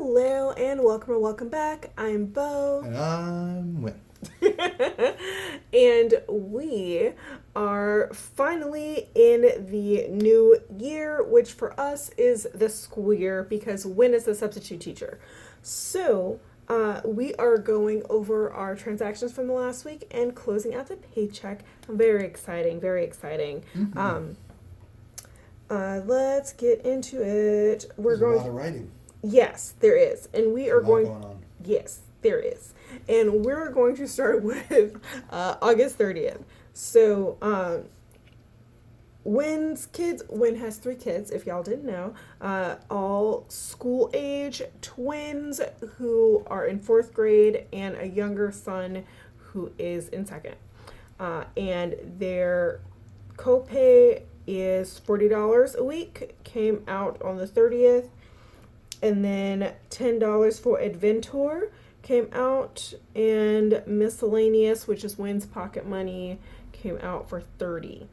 Hello and welcome or welcome back. I'm Bo. And I'm Win. And we are finally in the new year, which for us is the school year because Win is the substitute teacher. So we are going over our transactions from the last week and closing out the paycheck. Very exciting, very exciting. Mm-hmm. Let's get into it. There's a lot of writing. Yes, there is. And we are going on. Yes, there is. And we're going to start with August 30th. So, Win has 3 kids, if y'all didn't know, all school age twins who are in 4th grade and a younger son who is in 2nd. And their copay is $40 a week, came out on the 30th. And then $10 for Adventure came out, and miscellaneous, which is Win's pocket money, came out for $30.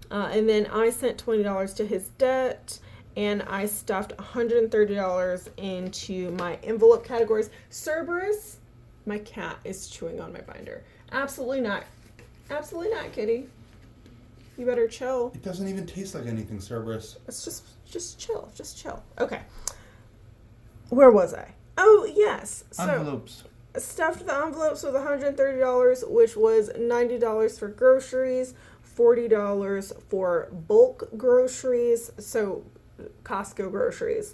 And then I sent $20 to his debt, and I stuffed $130 into my envelope categories. Cerberus, my cat is chewing on my binder. Absolutely not. Absolutely not, kitty. You better chill. It doesn't even taste like anything, Cerberus. It's just chill. Just chill. Okay. Where was I? Oh, yes. So, Envelopes. Stuffed the envelopes with $130, which was $90 for groceries, $40 for bulk groceries, so Costco groceries.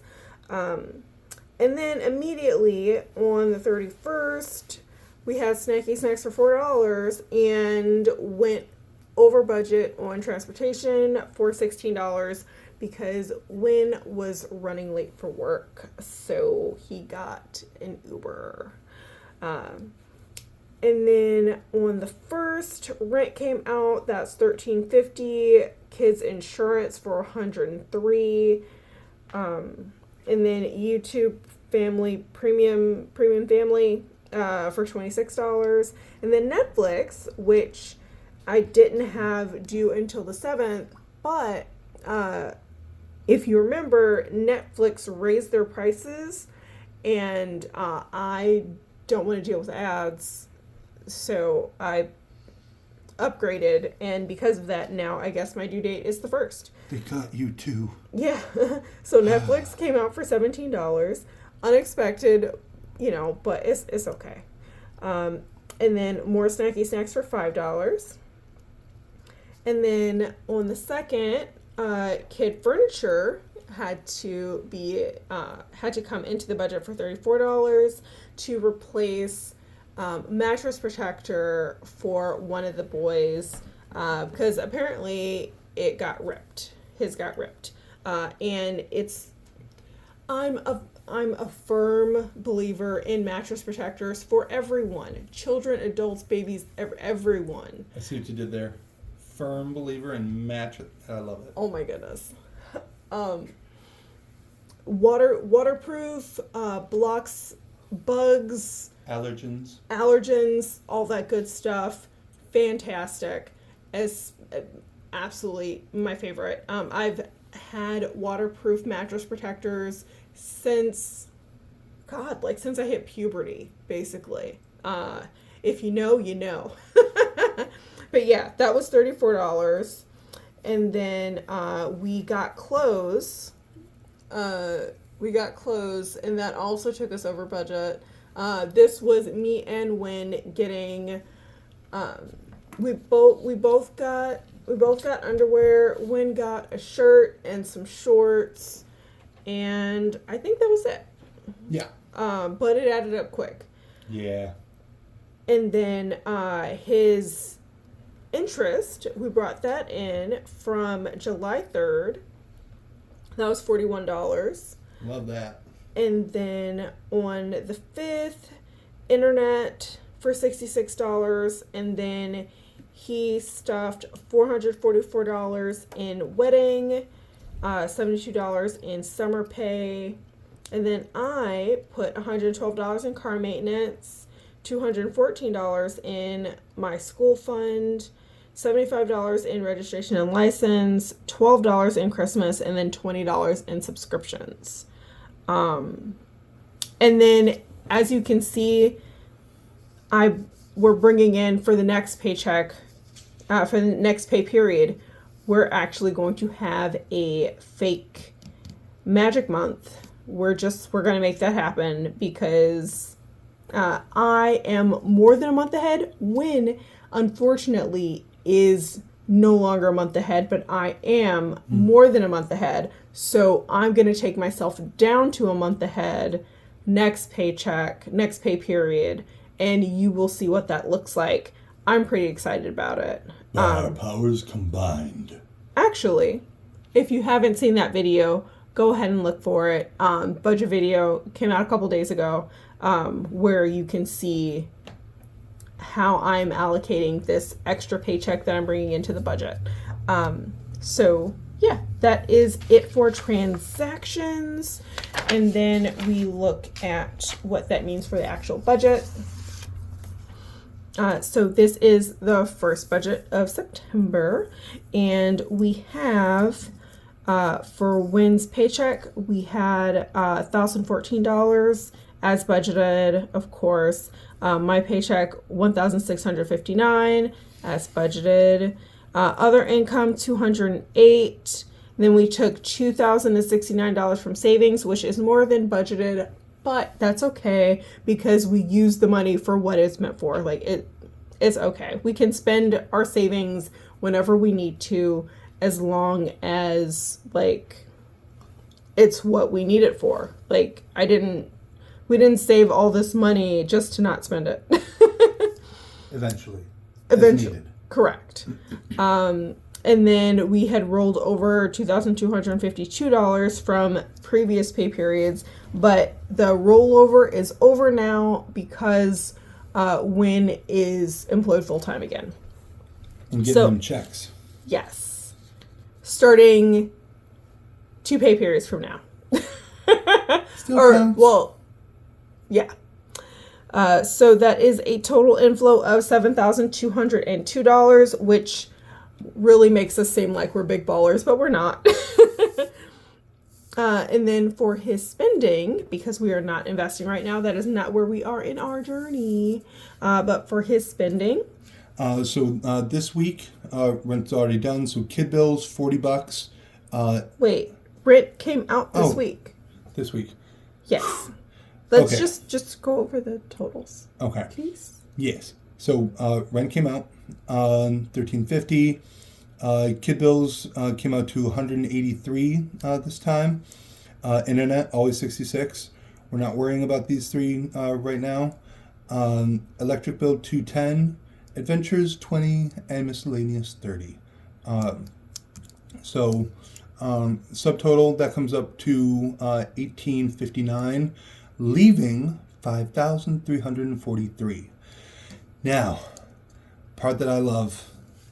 And then immediately on the 31st, we had snacky snacks for $4 and went over budget on transportation for $16 because Win was running late for work, so he got an Uber. And then on the 1st, rent came out. That's $13.50. Kids insurance for $103. And then YouTube family premium family for $26. And then Netflix, which I didn't have due until the 7th, but if you remember, Netflix raised their prices, and I don't want to deal with ads, so I upgraded, and because of that, now I guess my due date is the 1st. They got you too. Yeah. So Netflix came out for $17. Unexpected, but it's okay. And then more snacky snacks for $5. And then on the 2nd, kid furniture had to come into the budget for $34 to replace mattress protector for one of the boys because apparently it got ripped. His got ripped, and I'm a firm believer in mattress protectors for everyone, children, adults, babies, everyone. I see what you did there. Firm believer in mattress. I love it. Oh my goodness. Waterproof, blocks bugs, allergens, all that good stuff. Fantastic. Absolutely my favorite. I've had waterproof mattress protectors since I hit puberty, basically. If you know, you know. But yeah, that was $34. And then we got clothes. And that also took us over budget. This was me and Win getting. We both got underwear. Win got a shirt and some shorts, and I think that was it. Yeah. But it added up quick. Yeah. And then his interest, we brought that in from July 3rd. That was $41. Love that. And then on the 5th, internet for $66. And then he stuffed $444 in wedding, $72 in summer pay. And then I put $112 in car maintenance, $214 in my school fund, $75 in registration and license, $12 in Christmas, and then $20 in subscriptions. And then, as you can see, we're bringing in for the next paycheck, for the next pay period, we're actually going to have a fake magic month. We're going to make that happen because I am more than a month ahead when, unfortunately, is no longer a month ahead, but I am more than a month ahead. So I'm going to take myself down to a month ahead next paycheck, next pay period, and you will see what that looks like. I'm pretty excited about it. Our powers combined. Actually, if you haven't seen that video, go ahead and look for it. Budget video came out a couple days ago, where you can see how I'm allocating this extra paycheck that I'm bringing into the budget. So yeah, that is it for transactions. And then we look at what that means for the actual budget. So this is the first budget of September, and we have, for Wynn's paycheck, we had $1,014 as budgeted, of course. My paycheck, $1,659 as budgeted. Other income, $208. Then we took $2,069 from savings, which is more than budgeted, but that's okay because we use the money for what it's meant for. Like, it's okay. We can spend our savings whenever we need to, as long as, like, it's what we need it for. Like, we didn't save all this money just to not spend it. Eventually. Correct. And then we had rolled over $2,252 from previous pay periods, but the rollover is over now because Wynn is employed full-time again. And getting them checks. Yes. Starting 2 pay periods from now. Still counts. Well, yeah. So that is a total inflow of $7,202, which really makes us seem like we're big ballers, but we're not. And then for his spending, because we are not investing right now, that is not where we are in our journey. But for his spending. This week, rent's already done. So kid bills, $40. Wait, rent came out this week. This week. Yes. Let's Okay. just go over the totals. Okay. Please. Yes. So rent came out $1,350. Kid bills came out to $183 this time. Internet always $66. We're not worrying about these three right now. Electric bill $210. Adventures $20 and miscellaneous $30. Subtotal that comes up to $1,859, leaving $5,343. Now, part that I love,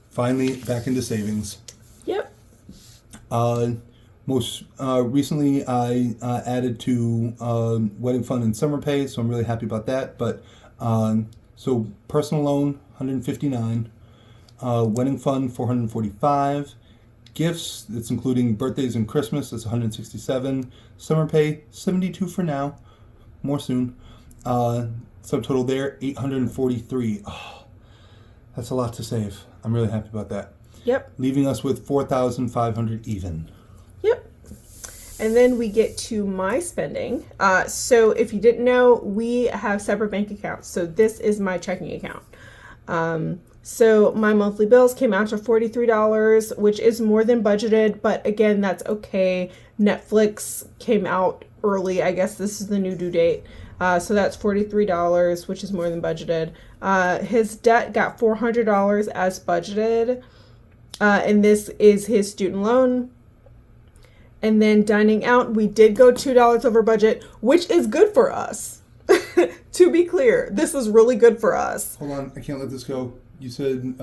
finally back into savings. Yep. Most recently, I added to wedding fund and summer pay, so I'm really happy about that. But so personal loan, $159, wedding fund, $445, gifts, that's including birthdays and Christmas, that's $167, summer pay, $72 for now, more soon. Subtotal there, $843. Oh, that's a lot to save. I'm really happy about that. Yep. Leaving us with $4,500 even. Yep. And then we get to my spending. So if you didn't know, we have separate bank accounts. So this is my checking account. So my monthly bills came out to $43, which is more than budgeted, but again, that's okay. Netflix came out early. I guess this is the new due date. So that's $43, which is more than budgeted. His debt got $400 as budgeted. And this is his student loan. And then dining out, we did go $2 over budget, which is good for us. To be clear, this is really good for us. Hold on, I can't let this go. You said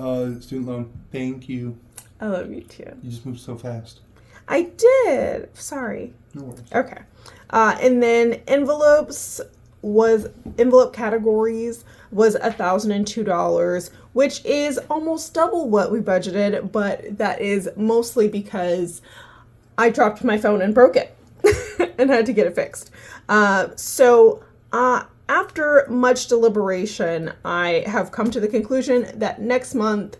student loan. Thank you. I love you too. You just moved so fast. I did. Sorry. No worries. Okay. And then envelope categories was $1,002, which is almost double what we budgeted, but that is mostly because I dropped my phone and broke it and had to get it fixed. So After much deliberation, I have come to the conclusion that next month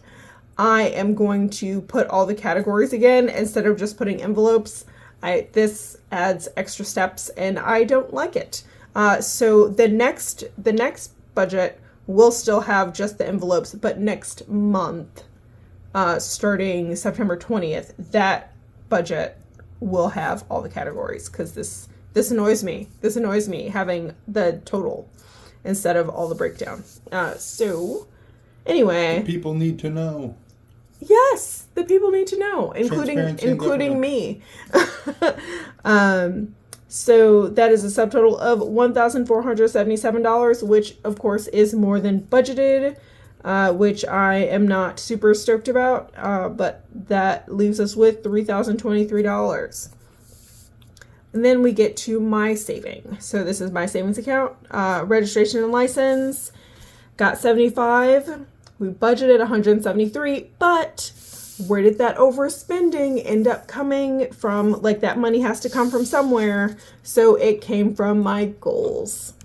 I am going to put all the categories again instead of just putting envelopes. This adds extra steps and I don't like it. So the next budget will still have just the envelopes, but next month, starting September 20th, that budget will have all the categories, because this annoys me. This annoys me, having the total instead of all the breakdown. So anyway, People need to know. yes, the people need to know, Transparency in including me. So that is a subtotal of $1,477, which of course is more than budgeted, which I am not super stoked about, but that leaves us with $3,023. And then we get to my saving. So this is my savings account. Registration and license, got 75. We budgeted 173, but where did that overspending end up coming from? Like, that money has to come from somewhere. So it came from my goals.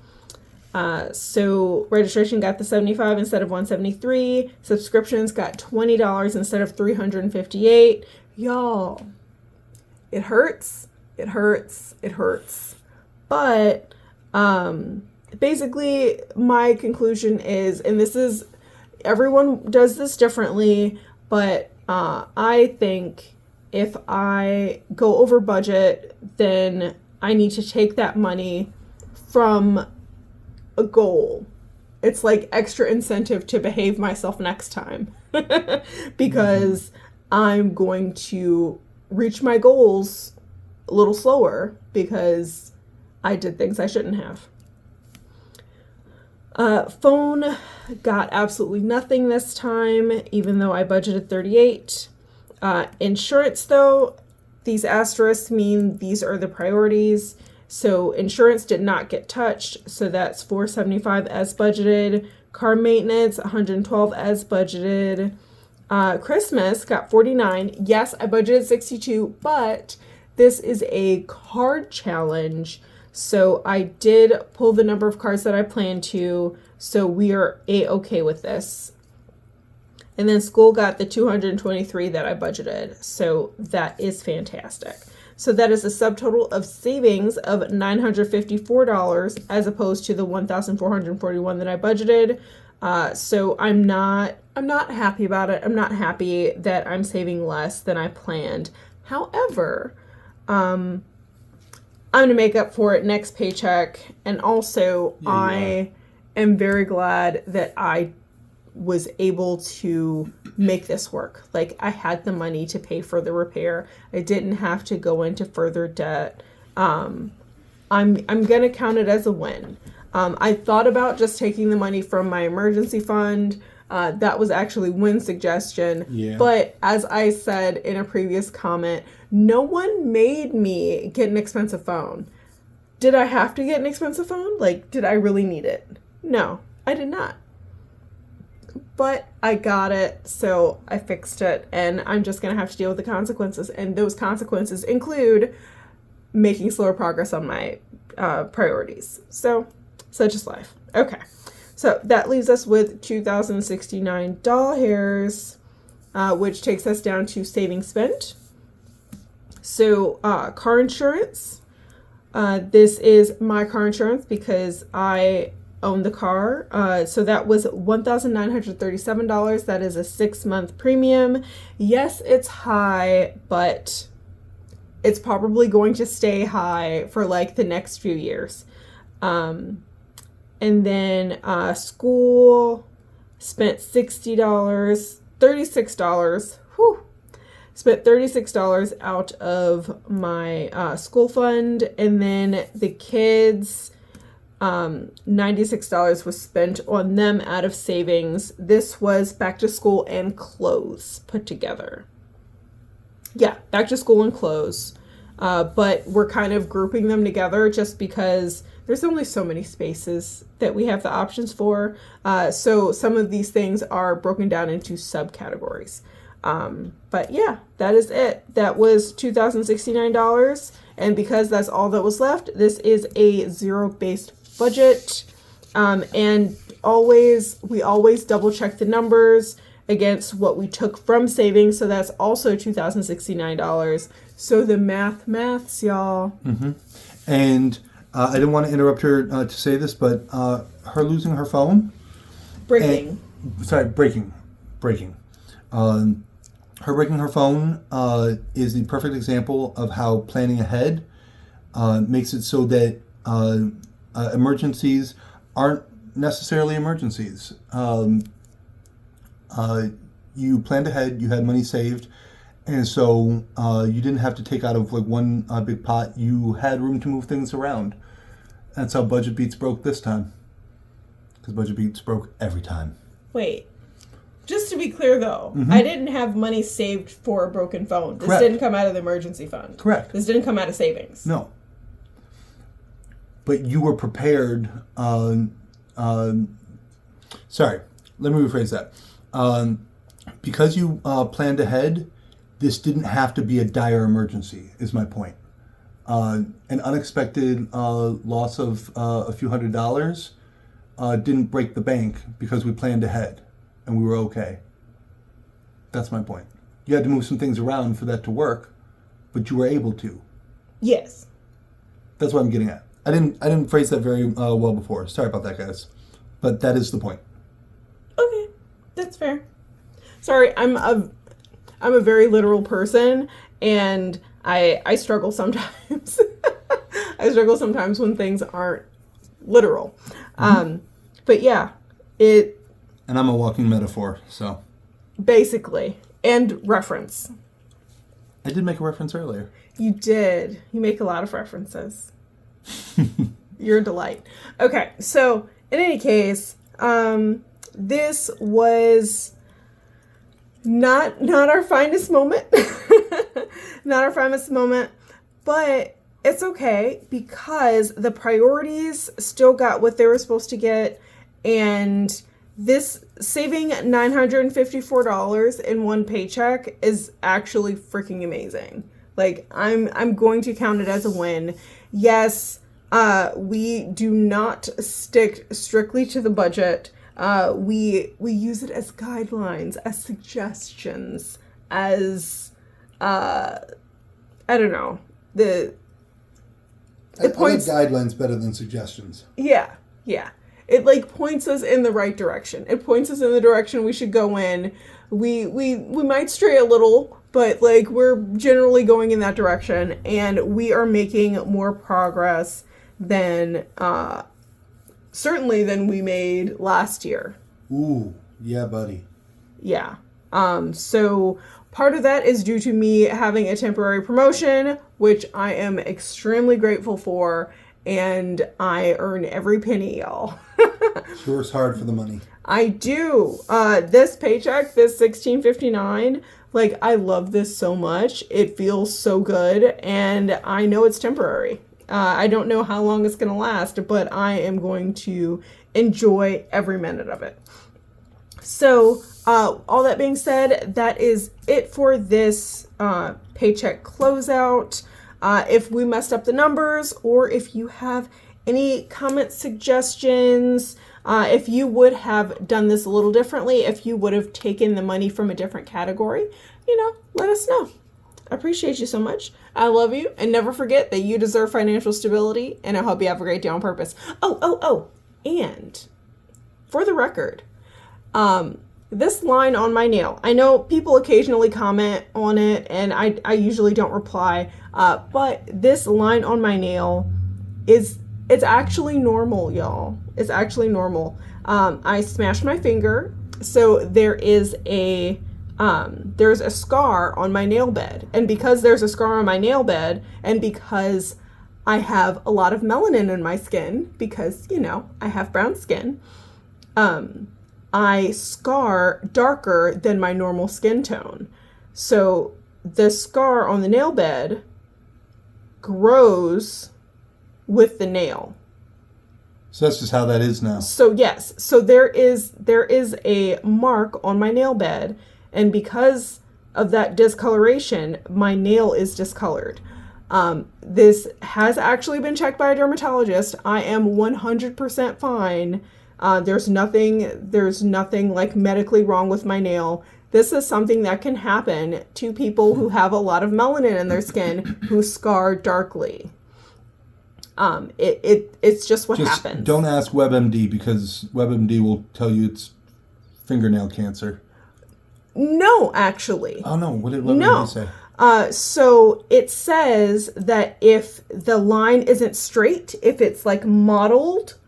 So registration got the 75 instead of 173. Subscriptions got $20 instead of $358. Y'all, it hurts. It hurts. It hurts. But basically, my conclusion is, and this is, everyone does this differently, but I think if I go over budget, then I need to take that money from a goal. It's like extra incentive to behave myself next time because I'm going to reach my goals a little slower because I did things I shouldn't have. Phone got absolutely nothing this time, even though I budgeted 38. Insurance, though, these asterisks mean these are the priorities. So insurance did not get touched, so that's $475 as budgeted. Car maintenance, $112 as budgeted. Christmas got $49. Yes, I budgeted $62, but this is a card challenge, so I did pull the number of cards that I planned to, so we are A-okay with this. And then school got the $223 that I budgeted, so that is fantastic. So that is a subtotal of savings of $954 as opposed to the $1,441 that I budgeted. So I'm not happy about it. I'm not happy that I'm saving less than I planned. However, I'm going to make up for it next paycheck. And also, I am very glad that I was able to make this work. Like, I had the money to pay for the repair. I didn't have to go into further debt. I'm going to count it as a win. I thought about just taking the money from my emergency fund. That was actually Wynn's suggestion. Yeah. But as I said in a previous comment, no one made me get an expensive phone. Did I have to get an expensive phone? Like, did I really need it? No, I did not. But I got it, so I fixed it, and I'm just going to have to deal with the consequences. And those consequences include making slower progress on my priorities. So, such is life. Okay. So that leaves us with 2,069 doll hairs, which takes us down to savings spent. So car insurance. This is my car insurance because I own the car. So that was $1,937. That is a 6-month premium. Yes, it's high, but it's probably going to stay high for like the next few years. And then school, spent $60, $36. Whew. Spent $36 out of my school fund. And then the kids, $96 was spent on them out of savings. This was back to school and clothes put together. Yeah, back to school and clothes. But we're kind of grouping them together just because there's only so many spaces that we have the options for. So some of these things are broken down into subcategories. But yeah, that is it. That was $2,069. And because that's all that was left, this is a zero-based budget. And we always double check the numbers against what we took from savings. So that's also $2,069. So the maths, y'all. Mm-hmm. And I didn't want to interrupt her to say this, but her losing her phone. Breaking. Breaking. Her breaking her phone is the perfect example of how planning ahead makes it so that emergencies aren't necessarily emergencies. You planned ahead, you had money saved, and so you didn't have to take out of like one big pot. You had room to move things around. That's how Budget Beats broke this time. Because Budget Beats broke every time. Wait. Just to be clear, though, Mm-hmm. I didn't have money saved for a broken phone. This Correct. didn't come out of the emergency fund. Correct. This didn't come out of savings. No. But you were prepared. Sorry, let me rephrase that. Because you planned ahead, this didn't have to be a dire emergency, is my point. An unexpected loss of a few $100s didn't break the bank because we planned ahead and we were okay. That's my point. You had to move some things around for that to work, but you were able to. Yes. That's what I'm getting at. I didn't phrase that very well before. Sorry about that, guys. But that is the point. Okay, that's fair. Sorry, I'm a very literal person, and I struggle sometimes. I struggle sometimes when things aren't literal. But yeah, it. And I'm a walking metaphor, so. Basically, and reference. I did make a reference earlier. You did. You make a lot of references. You're a delight. Okay, so in any case, this was not our finest moment. Not our finest moment, but it's okay because the priorities still got what they were supposed to get, and this saving $954 in one paycheck is actually freaking amazing. Like, I'm going to count it as a win. Yes, we do not stick strictly to the budget. We use it as guidelines, as suggestions, as I don't know. It points. I like guidelines better than suggestions. Yeah. It like points us in the right direction. It points us in the direction we should go in. We might stray a little, but like we're generally going in that direction, and we are making more progress than certainly than we made last year. Ooh, yeah, buddy. Yeah. So part of that is due to me having a temporary promotion, which I am extremely grateful for, and I earn every penny, y'all. She works hard for the money. I do. This paycheck, this $16.59, like, I love this so much. It feels so good, and I know it's temporary. I don't know how long it's going to last, but I am going to enjoy every minute of it. So, all that being said, that is it for this paycheck closeout. If we messed up the numbers, or if you have any comments, suggestions, if you would have done this a little differently, if you would have taken the money from a different category, let us know. I appreciate you so much. I love you. And never forget that you deserve financial stability, and I hope you have a great day on purpose. Oh, and for the record, this line on my nail, I know people occasionally comment on it, and I usually don't reply, but this line on my nail it's actually normal, y'all. It's actually normal. I smashed my finger, so there's a scar on my nail bed. And because there's a scar on my nail bed, and because I have a lot of melanin in my skin, because, I have brown skin, I scar darker than my normal skin tone. So the scar on the nail bed grows with the nail. So that's just how that is now. So yes, so there is a mark on my nail bed, and because of that discoloration, my nail is discolored. This has actually been checked by a dermatologist. I am 100% fine. There's nothing like medically wrong with my nail. This is something that can happen to people who have a lot of melanin in their skin who scar darkly. It's just what happens. Don't ask WebMD, because WebMD will tell you it's fingernail cancer. No, actually. Oh no, what did WebMD say? So it says that if the line isn't straight, if it's like mottled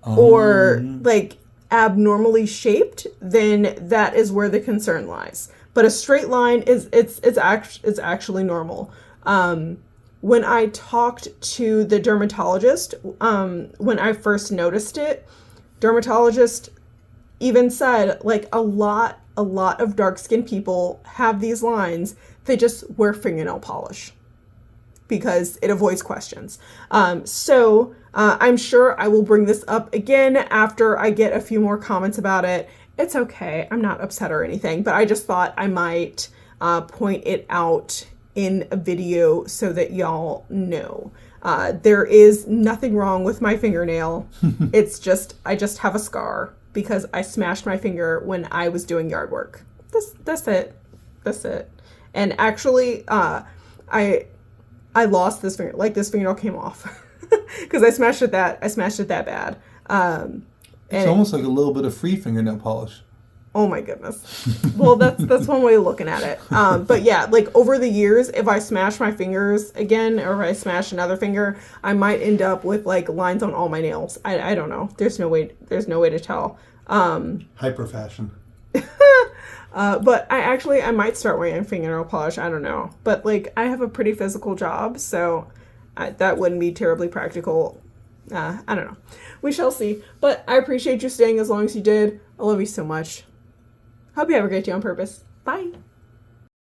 or like abnormally shaped, then that is where the concern lies. But a straight line it's actually normal. When I talked to the dermatologist, when I first noticed it, dermatologist even said like a lot of dark-skinned people have these lines. They just wear fingernail polish because it avoids questions. So I'm sure I will bring this up again after I get a few more comments about it. It's okay. I'm not upset or anything, but I just thought I might point it out in a video so that y'all know. There is nothing wrong with my fingernail. It's just, I just have a scar because I smashed my finger when I was doing yard work. That's it. And actually, I lost this finger. Like, this fingernail came off because I smashed it that bad. It's almost like a little bit of free fingernail polish. Oh my goodness. Well, that's one way of looking at it. But yeah, like over the years, if I smash my fingers again, or if I smash another finger, I might end up with like lines on all my nails. I don't know. There's no way to tell. Hyper fashion. But I might start wearing fingernail polish. I don't know. But like, I have a pretty physical job, so that wouldn't be terribly practical. I don't know. We shall see. But I appreciate you staying as long as you did. I love you so much. Hope you have a great day on purpose. Bye.